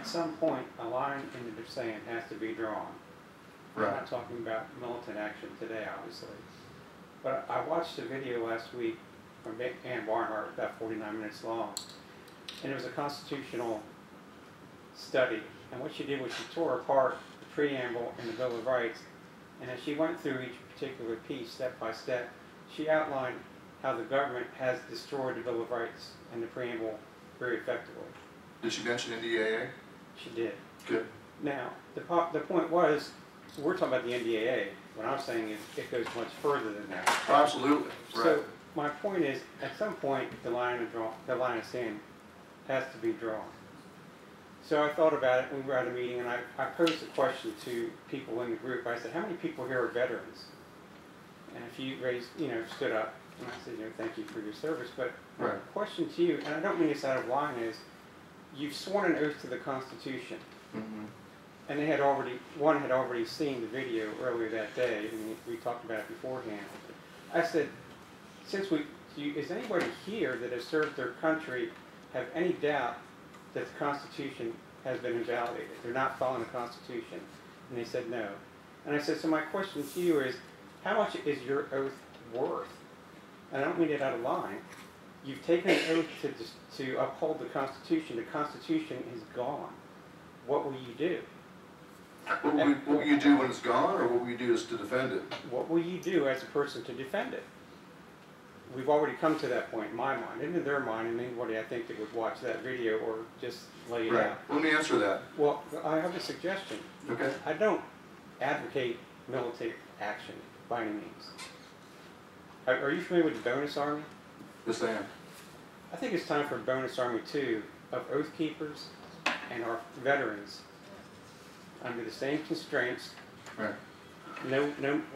at some point, a line in the saying has to be drawn. Right. I'm not talking about militant action today, obviously. But I watched a video last week from Ann Barnhart, about 49 minutes long, and it was a constitutional study. And what she did was she tore apart the preamble and the Bill of Rights, and as she went through each particular piece, step by step, she outlined how the government has destroyed the Bill of Rights and the preamble very effectively. Did she mention NDAA? She did. Good. Now, the point was, we're talking about the NDAA. What I'm saying is it goes much further than that. Absolutely. Right. So my point is, at some point, the line of sand has to be drawn. So I thought about it. We were at a meeting, and I posed a question to people in the group. I said, "How many people here are veterans?" And a few stood up, and I said, "Thank you for your service." But my question to you, and I don't mean this out of line, is you've sworn an oath to the Constitution. Mm-hmm. And one had already seen the video earlier that day, and we talked about it beforehand. I said, is anybody here that has served their country have any doubt that the Constitution has been invalidated? They're not following the Constitution. And they said no. And I said, so my question to you is, how much is your oath worth? And I don't mean it out of line. You've taken an oath to uphold the Constitution. The Constitution is gone. What will you do? What will you do when it's gone, or what will you do is to defend it? What will you do as a person to defend it? We've already come to that point in my mind, and in their mind, and anybody I think that would watch that video or just lay it out. Let me answer that. Well, I have a suggestion. Okay. I don't advocate militant action by any means. Are you familiar with the bonus army? Yes, I am. I think it's time for a bonus army too of oath keepers and our veterans under the same constraints. Right.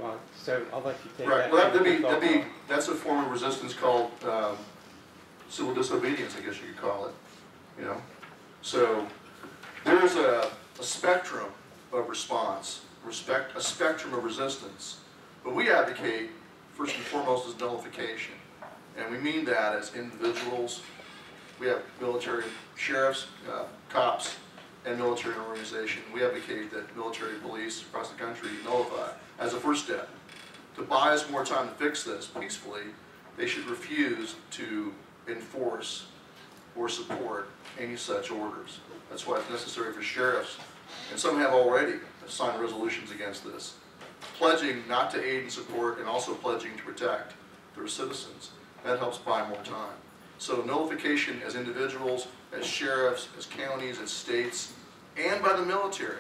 Well, so I'll let you take that. Well, that's a form of resistance called civil disobedience, I guess you could call it. So there's a spectrum of response, a spectrum of resistance. But we advocate, first and foremost, is nullification. And we mean that as individuals. We have military sheriffs, cops, and military organization. We advocate that military police across the country nullify as a first step. To buy us more time to fix this peacefully, they should refuse to enforce or support any such orders. That's why it's necessary for sheriffs, and some have already signed resolutions against this, pledging not to aid and support and also pledging to protect their citizens. That helps buy more time. So nullification as individuals, as sheriffs, as counties, as states, and by the military,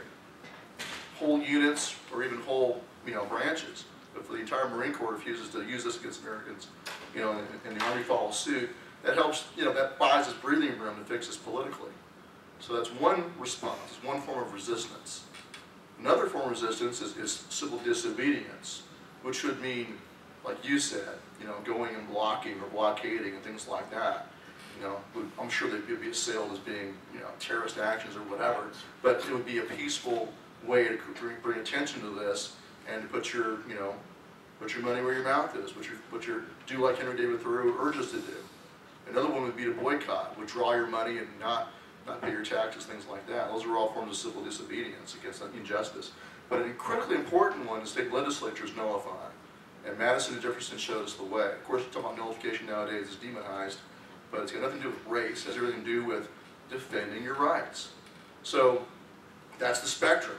whole units or even whole branches. But if the entire Marine Corps refuses to use this against Americans, and the Army follows suit, that helps. That buys us breathing room to fix this politically. So that's one response, one form of resistance. Another form of resistance is civil disobedience, which would mean, like you said, going and blocking or blockading and things like that. I'm sure they would be assailed as being, terrorist actions or whatever, but it would be a peaceful way to bring attention to this and to put your money where your mouth is, do like Henry David Thoreau urges to do. Another one would be to boycott, withdraw your money and not pay your taxes, things like that. Those are all forms of civil disobedience against injustice. But a critically important one is state legislatures nullify. And Madison and Jefferson showed us the way. Of course, talking about nullification nowadays is demonized, but it's got nothing to do with race. It has everything to do with defending your rights. So that's the spectrum.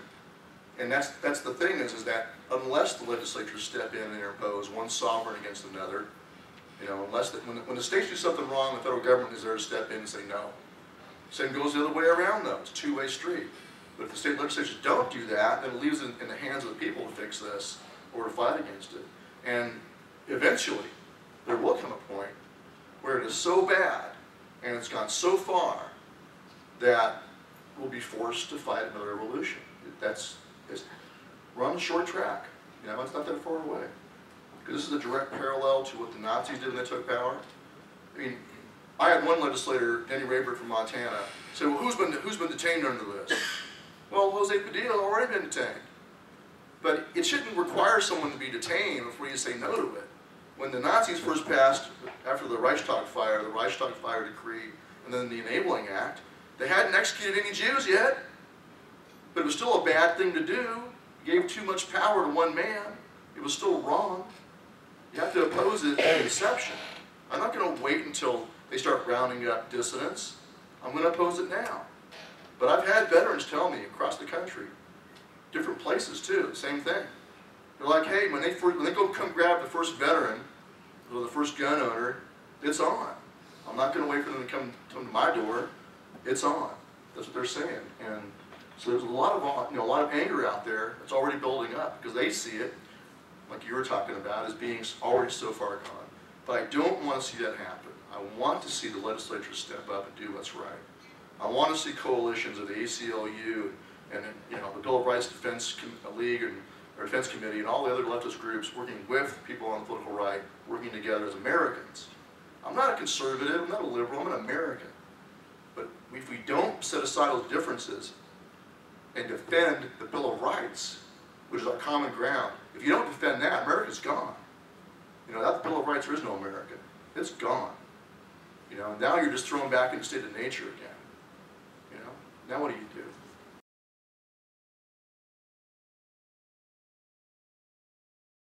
And that's the thing is that unless the legislatures step in and impose one sovereign against another, when the states do something wrong, the federal government is there to step in and say no. Same goes the other way around though. It's a two-way street. But if the state legislatures don't do that, then it leaves it in the hands of the people to fix this or to fight against it. And eventually, there will come a point where it is so bad and it's gone so far that we'll be forced to fight another revolution. We're on a short track. It's not that far away. Because this is a direct parallel to what the Nazis did when they took power. I had one legislator, Denny Rayburn from Montana, say, well, who's been detained under this? Well, Jose Padilla had already been detained. But it shouldn't require someone to be detained before you say no to it. When the Nazis first passed, after the Reichstag fire decree, and then the Enabling Act, They hadn't executed any Jews yet, but it was still a bad thing to do. It gave too much power to one man. It was still wrong. You have to oppose it to inception. I'm not going to wait until they start rounding up dissidents. I'm going to oppose it now. But I've had veterans tell me across the country, different places too, the same thing. They're like, hey, when they go come grab the first veteran or the first gun owner, it's on. I'm not going to wait for them to come to my door. It's on. That's what they're saying. And so there's a lot of anger out there that's already building up because they see it, like you were talking about, as being already so far gone. But I don't want to see that happen. I want to see the legislature step up and do what's right. I want to see coalitions of the ACLU and the Bill of Rights Defense League or Defense Committee and all the other leftist groups working with people on the political right, working together as Americans. I'm not a conservative, I'm not a liberal, I'm an American. But if we don't set aside those differences and defend the Bill of Rights, which is our common ground, if you don't defend that, America's gone. That Bill of Rights, there is no America. It's gone. Now you're just thrown back into a state of nature again. Now what do